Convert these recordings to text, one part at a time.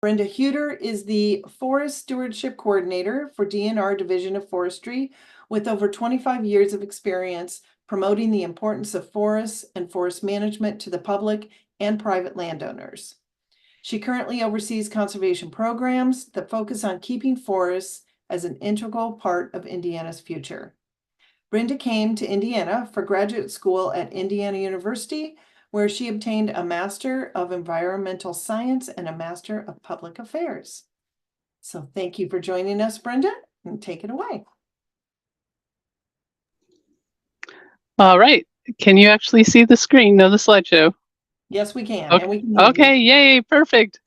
Brenda Huter is the Forest Stewardship Coordinator for DNR Division of Forestry with over 25 years of experience promoting the importance of forests and forest management to the public and private landowners. She currently oversees conservation programs that focus on keeping forests as an integral part of Indiana's future. Brenda came to Indiana for graduate school at Indiana University, where she obtained a Master of Environmental Science and a Master of Public Affairs. So thank you for joining us, Brenda, and take it away. All right. Can you actually see the screen? No, the slideshow. Yes, we can. Okay, and we can hear okay. you. Yay, perfect.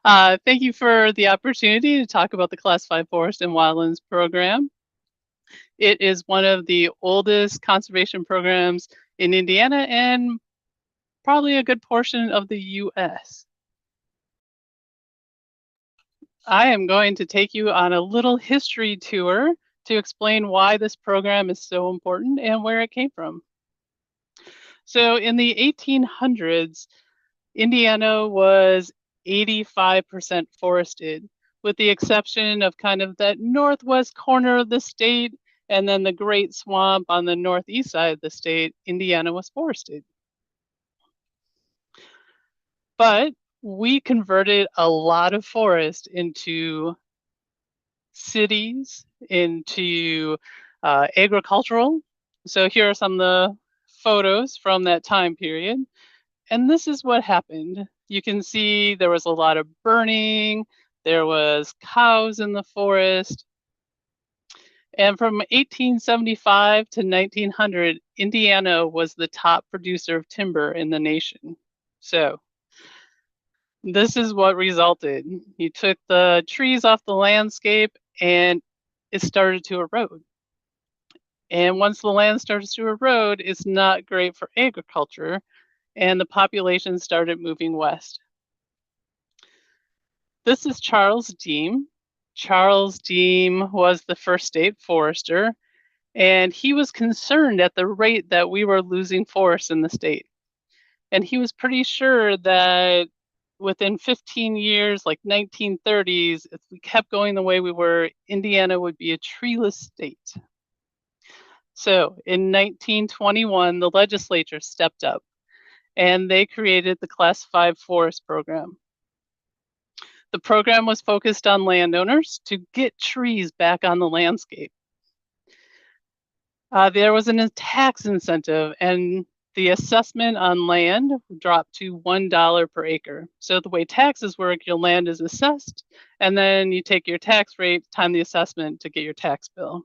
Thank you for the opportunity to talk about the Classified Forest and Wildlands program. It is one of the oldest conservation programs in Indiana and probably a good portion of the US. I am going to take you on a little history tour to explain why this program is so important and where it came from. So in the 1800s, Indiana was 85% forested, with the exception of kind of that northwest corner of the state and then the Great Swamp on the northeast side of the state. Indiana was forested. But we converted a lot of forest into cities, into agricultural. So here are some of the photos from that time period. And this is what happened. You can see there was a lot of burning, there was cows in the forest. And from 1875 to 1900, Indiana was the top producer of timber in the nation. So this is what resulted. You took the trees off the landscape and it started to erode. And once the land starts to erode, it's not great for agriculture, and the population started moving west. This is Charles Deem. Charles Deem was the first state forester, and he was concerned at the rate that we were losing forests in the state. And he was pretty sure that within 15 years, like 1930s, if we kept going the way we were, Indiana would be a treeless state. So in 1921, the legislature stepped up and they created the Classified Forest Program. The program was focused on landowners to get trees back on the landscape. There was a tax incentive, and the assessment on land dropped to $1 per acre. So the way taxes work, your land is assessed, and then you take your tax rate, time the assessment to get your tax bill.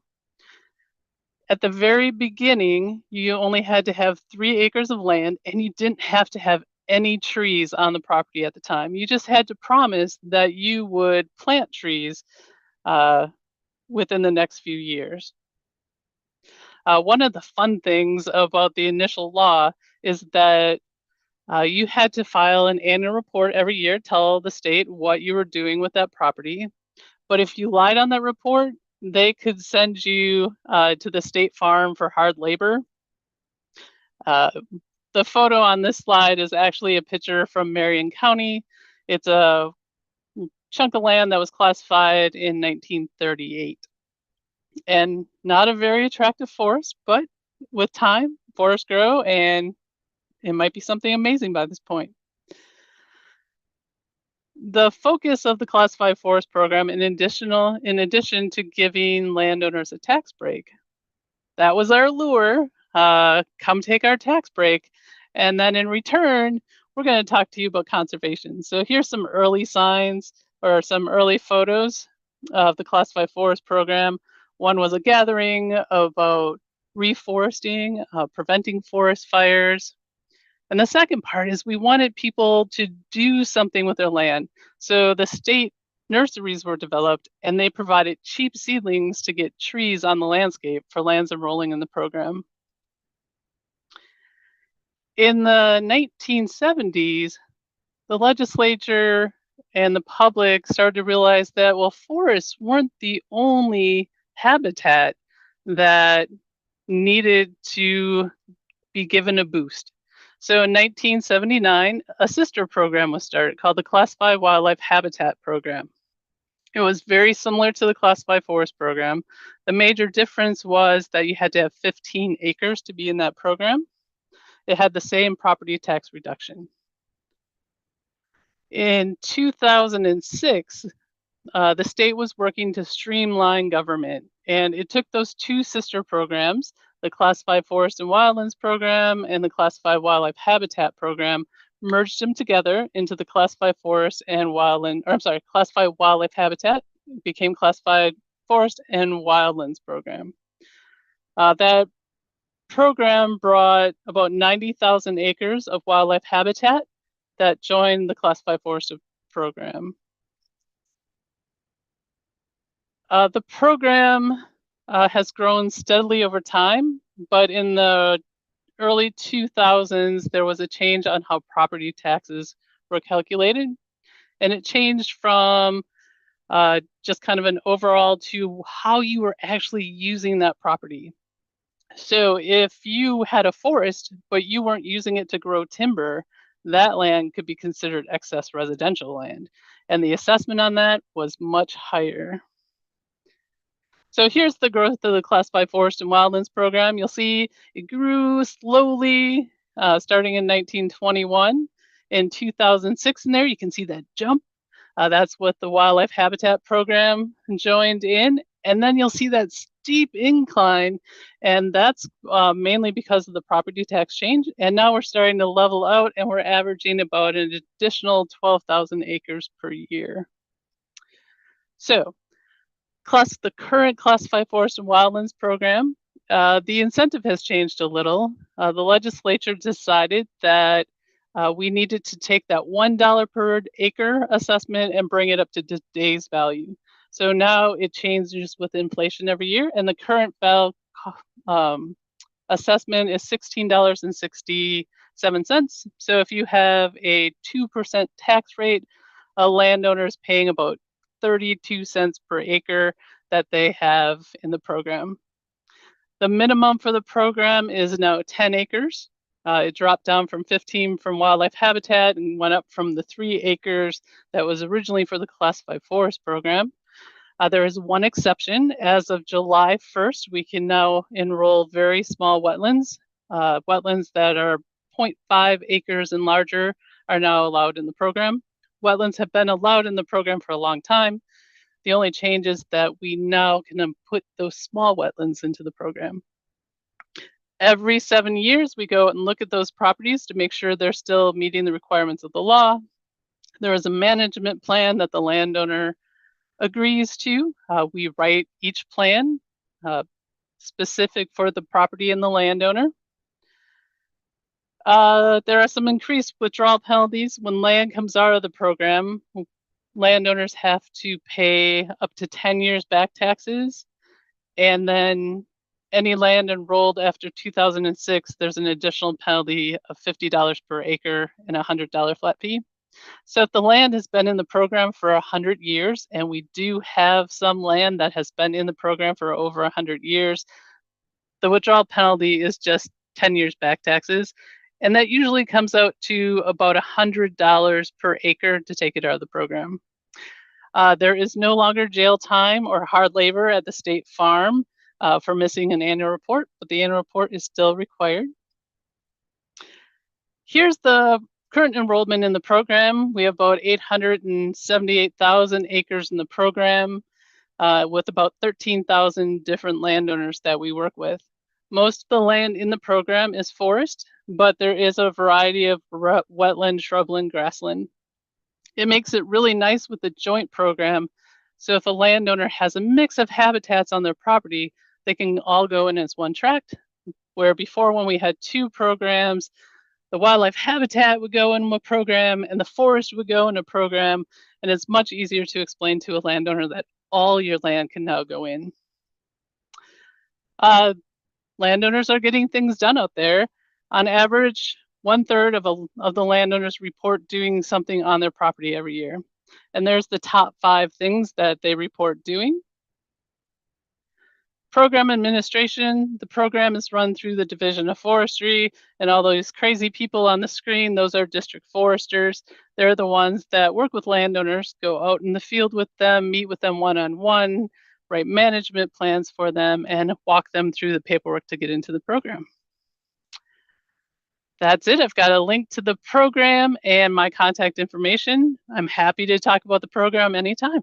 At the very beginning, you only had to have 3 acres of land, and you didn't have to have any trees on the property at the time. You just had to promise that you would plant trees within the next few years. One of the fun things about the initial law is that you had to file an annual report every year, tell the state what you were doing with that property. But if you lied on that report, they could send you to the state farm for hard labor. The photo on this slide is actually a picture from Marion County. It's a chunk of land that was classified in 1938. And not a very attractive forest, but with time, forests grow and it might be something amazing by this point. The focus of the Classified Forest Program, in addition to giving landowners a tax break, that was our lure. Come take our tax break. And then in return, we're going to talk to you about conservation. So here's some early signs or some early photos of the Classified Forest Program. One was a gathering about reforesting, preventing forest fires. And the second part is we wanted people to do something with their land. So the state nurseries were developed and they provided cheap seedlings to get trees on the landscape for lands enrolling in the program. In the 1970s, the legislature and the public started to realize that, well, forests weren't the only habitat that needed to be given a boost. So in 1979, a sister program was started called the Classified Wildlife Habitat Program. It was very similar to the Classified Forest Program. The major difference was that you had to have 15 acres to be in that program. It had the same property tax reduction. In 2006, the state was working to streamline government, and it took those two sister programs, the Classified Forest and Wildlands Program and the Classified Wildlife Habitat Program, merged them together into the Classified Forest and Classified Wildlife Habitat. It became Classified Forest and Wildlands Program. That program brought about 90,000 acres of wildlife habitat that joined the Classified Forest Program. The program has grown steadily over time, but in the early 2000s, there was a change on how property taxes were calculated. And it changed from just kind of an overall to how you were actually using that property. So if you had a forest, but you weren't using it to grow timber, that land could be considered excess residential land. And the assessment on that was much higher. So here's the growth of the Classified Forest and Wildlands Program. You'll see it grew slowly, starting in 1921. In 2006 in there, you can see that jump. That's what the Wildlife Habitat Program joined in. And then you'll see that steep incline, and that's mainly because of the property tax change. And now we're starting to level out, and we're averaging about an additional 12,000 acres per year. So, the current Classified Forest and Wildlands Program, the incentive has changed a little. The legislature decided that we needed to take that $1 per acre assessment and bring it up to today's value. So now it changes with inflation every year, and the current assessment is $16.67. So if you have a 2% tax rate, a landowner is paying about 32 cents per acre that they have in the program. The minimum for the program is now 10 acres. It dropped down from 15 from Wildlife Habitat and went up from the 3 acres that was originally for the Classified Forest Program. There is one exception. As of July 1st, we can now enroll very small wetlands. Wetlands that are 0.5 acres and larger are now allowed in the program. Wetlands have been allowed in the program for a long time. The only change is that we now can put those small wetlands into the program. Every 7 years, we go and look at those properties to make sure they're still meeting the requirements of the law. There is a management plan that the landowner agrees to. We write each plan specific for the property and the landowner. There are some increased withdrawal penalties when land comes out of the program. Landowners have to pay up to 10 years back taxes, and then any land enrolled after 2006, there's an additional penalty of $50 per acre and a $100 flat fee. So if the land has been in the program for 100 years, and we do have some land that has been in the program for over 100 years, the withdrawal penalty is just 10 years back taxes. And that usually comes out to about $100 per acre to take it out of the program. There is no longer jail time or hard labor at the state farm for missing an annual report, but the annual report is still required. Here's the current enrollment in the program. We have about 878,000 acres in the program with about 13,000 different landowners that we work with. Most of the land in the program is forest, but there is a variety of wetland, shrubland, grassland. It makes it really nice with the joint program. So if a landowner has a mix of habitats on their property, they can all go in as one tract, where before when we had 2 programs, the wildlife habitat would go in a program and the forest would go in a program, and it's much easier to explain to a landowner that all your land can now go in. Landowners are getting things done out there. On average, 1/3 of the landowners report doing something on their property every year. And there's the top 5 things that they report doing. program administration, the program is run through the Division of Forestry, and all those crazy people on the screen, those are district foresters. They're the ones that work with landowners, go out in the field with them, meet with them one-on-one, write management plans for them, and walk them through the paperwork to get into the program. That's it. I've got a link to the program and my contact information. I'm happy to talk about the program anytime.